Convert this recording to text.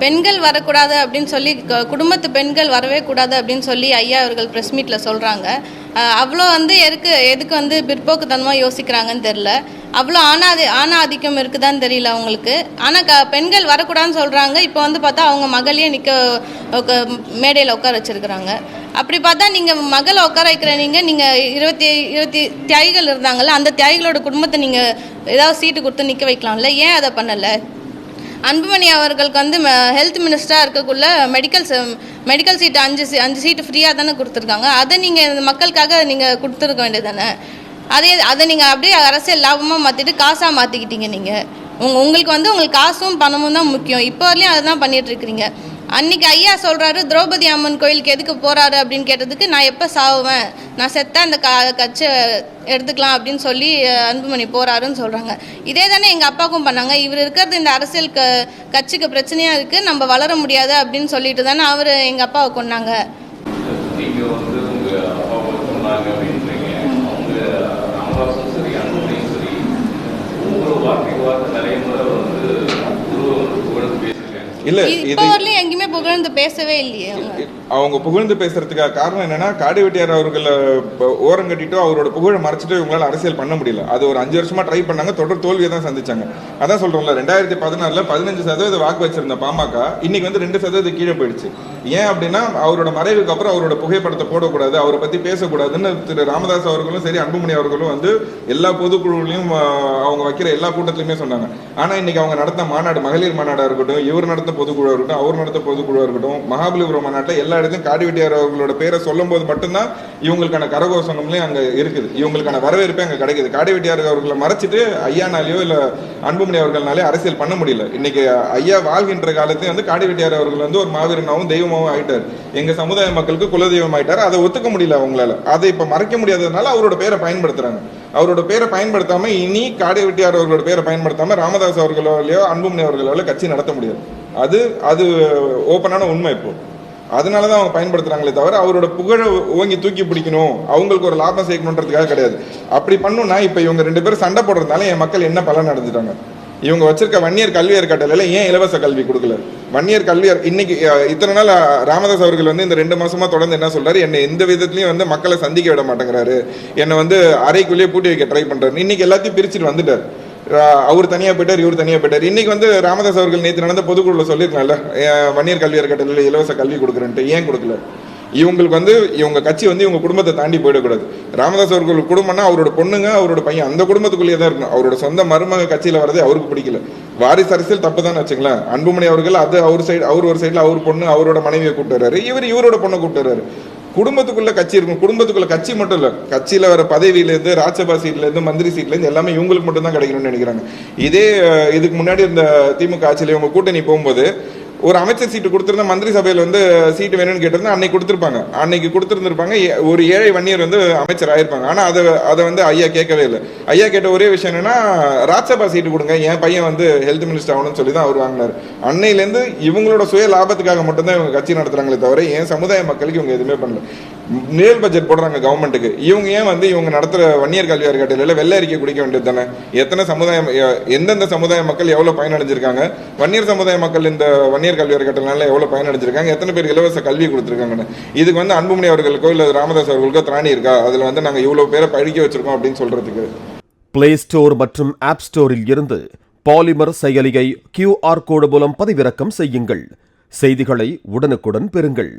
பெண்கள் வரக்கூடாது அப்படின்னு சொல்லி குடும்பத்து பெண்கள் வரவே கூடாது அப்படின்னு சொல்லி ஐயா அவர்கள் ப்ரெஸ் மீட்டில் சொல்கிறாங்க. அவ்வளோ வந்து எதுக்கு வந்து பிற்போக்குத்தனமாக யோசிக்கிறாங்கன்னு தெரில. அவ்வளோ ஆணாதிக்கம் இருக்குதான்னு தெரியல அவங்களுக்கு. ஆனால் பெண்கள் வரக்கூடாதுன்னு சொல்கிறாங்க. இப்போ வந்து பார்த்தா அவங்க மகளையே மேடையில் உட்கார வச்சுருக்குறாங்க. அப்படி பார்த்தா நீங்கள் மகளை உட்கார வைக்கிற நீங்கள் 20 தியாகிகள் இருந்தாங்கல்ல, அந்த தியாகிகளோட குடும்பத்தை நீங்கள் ஏதாவது சீட்டு கொடுத்து நிற்க வைக்கலாம்ல, ஏன் அதை பண்ணலை? அன்புமணி அவர்களுக்கு வந்து ஹெல்த் மினிஸ்டராக இருக்கக்குள்ள மெடிக்கல் சீட்டு 5 சீட்டு ஃப்ரீயாக தானே கொடுத்துருக்காங்க. அதை நீங்கள் மக்களுக்காக நீங்கள் கொடுத்துருக்க வேண்டியது தானே. அதை நீங்கள் அப்படியே அரசியல் லாபமாக மாற்றிட்டு காசாக மாற்றிக்கிட்டீங்க. நீங்கள் உங்களுக்கு காசும் பணமும் தான் முக்கியம். இப்போ வரலையும் அதை தான் பண்ணிகிட்ருக்கிறீங்க. அன்றைக்கி ஐயா சொல்கிறாரு திரௌபதி அம்மன் கோயிலுக்கு எதுக்கு போகிறாரு அப்படின்னு கேட்டதுக்கு, நான் எப்போ சாவுவேன், நான் செத்தா இந்த கட்சி எடுத்துக்கலாம் அப்படின்னு சொல்லி அன்புமணி போகிறாருன்னு சொல்கிறாங்க. இதே தானே எங்கள் அப்பாவுக்கும் பண்ணாங்க. இவர் இருக்கிறது இந்த அரசியல் கட்சிக்கு பிரச்சனையாக இருக்குது, நம்ம வளர முடியாது அப்படின்னு சொல்லிட்டு தானே அவர் எங்கள் அப்பாவை கொண்டாங்க. இல்ல எங்கேயுமே புகழ்ந்து பேசவே இல்லையே. அவங்க புகழ்ந்து பேசுறதுக்காக காரணம் என்னன்னா, காடிவெட்டியார் அவர்களை ஓரம் கட்டிட்டோ அவரோட புகழை மறைச்சிட்டோ இவங்களால அரசியல் பண்ண முடியல. அது ஒரு 5 வருஷமா ட்ரை பண்ணாங்க, தொடர் தோல்வியை தான் சந்திச்சாங்க. அதான் சொல்றோம்ல, 2016 15% வாக்கு வச்சிருந்த பாமக இன்னைக்கு வந்து 2% கீழே போயிடுச்சு. ஏன் அப்படின்னா, அவரோட மறைவுக்கு அப்புறம் அவரோட புகைப்படத்தை போடக்கூடாது, அவரை பத்தி பேசக்கூடாதுன்னு திரு ராமதாஸ் அவர்களும் சரி அன்புமணி அவர்களும் வந்து எல்லா பொதுக்குழுவிலையும் அவங்க வைக்கிற எல்லா கூட்டத்திலுமே சொன்னாங்க. ஆனா இன்னைக்கு அவங்க நடத்த மாநாடு, மகளிர் மாநாடா இருக்கட்டும், இவர் நடத்த பொதுக்குழுவா இருக்கட்டும், அவர் நடத்த பொதுக்குழுவா இருக்கட்டும், மகாபலிபுரம் மாநாட்டில் எல்லா இடத்தையும் காடிவெட்டியார் அவர்களோட பேரை சொல்லும் போது மட்டும்தான் இவங்களுக்கான கரகோஷங்களையும் அங்க இருக்குது, இவங்களுக்கான வரவேற்பே அங்க கிடைக்குது. காடிவெட்டியார் அவர்களை மறைச்சிட்டு ஐயானாலேயோ இல்ல அன்புமணி அவர்களாலே அரசியல் பண்ண முடியல. இன்னைக்கு ஐயா வாழ்கின்ற காலத்தையும் வந்து காடிவெட்டியார் அவர்கள் வந்து ஒரு மாவீரனாவும் தெய்வமாவும் ஆயிட்டார். எங்க சமுதாய மக்களுக்கு குலதெய்வம் ஆயிட்டார். அதை ஒத்துக்க முடியல அவங்களால. அதை இப்ப மறைக்க முடியாததுனால அவரோட பேரை பயன்படுத்துறாங்க. அவரோட பேரை பயன்படுத்தாம இனி காடிவெட்டியார் அவர்களோட பேரை பயன்படுத்தாம ராமதாஸ் அவர்களாலேயோ அன்புமணி அவர்களால கட்சி நடத்த முடியாது. அது ஓப்பனான உண்மை. இப்போ அதனாலதான் அவங்க பயன்படுத்துறாங்களே தவிர அவரோட புகழை ஓங்கி தூக்கி பிடிக்கணும், அவங்களுக்கு ஒரு லாபம் சேர்க்கணுன்றதுக்காக கிடையாது. அப்படி பண்ணுனா இப்ப இவங்க 2 பேரும் சண்டை போடுறதுனால என் மக்கள் என்ன பலன் அடைஞ்சிட்டாங்க? இவங்க வச்சிருக்க வன்னியர் கல்வி அறக்கட்டளையில ஏன் இலவச கல்வி கொடுக்கல? வன்னியர் கல்வி இன்னைக்கு இத்தனை நாள் ராமதாஸ் அவர்கள் வந்து இந்த 2 மாசமா தொடர்ந்து என்ன சொல்றாரு, என்னை எந்த விதத்திலையும் வந்து மக்களை சந்திக்க விட மாட்டேங்கிறாரு, என்னை வந்து அறைக்குள்ளேயே பூட்டி வைக்க ட்ரை பண்றாரு. இன்னைக்கு எல்லாத்தையும் பிரிச்சுட்டு வந்துட்டார். அவர் தனியா போயிட்டார், இவர் தனியா போயிட்டார். இன்னைக்கு வந்து ராமதாஸ் அவர்கள் நேற்று நடந்த பொதுக்குழுல சொல்லியிருக்காங்கல்ல, வன்னியர் கல்வி அறக்கட்டளையில இலவச கல்வி கொடுக்குறேன்ட்டு. ஏன் கொடுக்கல? இவங்களுக்கு வந்து இவங்க கட்சி வந்து இவங்க குடும்பத்தை தாண்டி போயிடக்கூடாது. ராமதாஸ் அவர்கள் குடும்பம்னா அவரோட பொண்ணுங்க, அவரோட பையன், அந்த குடும்பத்துக்குள்ளேயே தான் இருக்கணும். அவரோட சொந்த மருமக கட்சியில வரதே அவருக்கு பிடிக்கல. வாரிசு அரசியல் தப்பு தான் வச்சுங்களேன். அன்புமணி அவர்கள் அது அவர் ஒரு சைடுல அவர் பொண்ணு அவரோட மனைவியை கூப்பிட்டு வர்றாரு, இவரோட பொண்ணை கூப்பிட்டு வர்றாரு. குடும்பத்துக்குள்ள கட்சி இருக்கும். குடும்பத்துக்குள்ள கட்சி மட்டும் இல்ல, கட்சியில வர பதவியிலேருந்து ராஜ்யசபா சீட்ல இருந்து மந்திரி சீட்ல இருந்து எல்லாமே இவங்களுக்கு மட்டும் தான் கிடைக்கணும்னு நினைக்கிறாங்க. இதுக்கு முன்னாடி இருந்த திமுக ஆட்சியில இவங்க கூட்டணி போகும்போது ஒரு அமைச்சர் சீட்டு கொடுத்திருந்தா மந்திரி சபையில வந்து சீட்டு வேணும்னு கேட்டிருந்தா அன்னைக்கு கொடுத்திருந்திருப்பாங்க. ஒரு ஏழை வன்னியர் வந்து அமைச்சர் ஆயிருப்பாங்க. ஆனா அதை வந்து ஐயா கேட்கவே இல்லை. ஐயா கேட்ட ஒரே விஷயம் என்னன்னா, ராஜ்யசபா சீட்டு கொடுங்க, என் பையன் வந்து ஹெல்த் மினிஸ்டர் ஆகணும்னு சொல்லி தான் அவர் வாங்கினார். அன்னையிலேருந்து இவங்களோட சுய லாபத்துக்காக மட்டும்தான் இவங்க கட்சி நடத்துறாங்களே தவிர என் சமுதாய மக்களுக்கு இவங்க எதுவுமே பண்ணல. நேர் பட்ஜெட் போடுறாங்க கவர்மெண்ட்டுக்கு. இவங்க ஏன் வந்து இவங்க நடத்துற வன்னியர் கல்வி அறக்கட்டளையில வெள்ளை அறிக்கை குடிக்க வேண்டியது தானே? எத்தனை சமுதாயம், எந்தெந்த சமுதாய மக்கள் எவ்வளவு பயனடைஞ்சிருக்காங்க, வன்னியர் சமுதாய மக்கள் இந்த வன்னியர் கல்வி அறக்கட்டளைனால எவ்வளவு பயனடைஞ்சிருக்காங்க, எத்தனை பேருக்கு இலவச கல்வி கொடுத்துருக்காங்கன்னு. இதுக்கு வந்து அன்புமணி அவர்களுக்கோ இல்ல ராமதாஸ் அவர்களுக்கோ திராணி இருக்கா? அதுல வந்து நாங்க இவ்வளவு பேரை படிக்க வச்சிருக்கோம் அப்படின்னு சொல்றதுக்கு? பிளே ஸ்டோர் மற்றும் ஆப் ஸ்டோரில் இருந்து பாலிமர் செயலியை QR கோடு மூலம் பதிவிறக்கம் செய்யுங்கள். செய்திகளை உடனுக்குடன் பெறுங்கள்.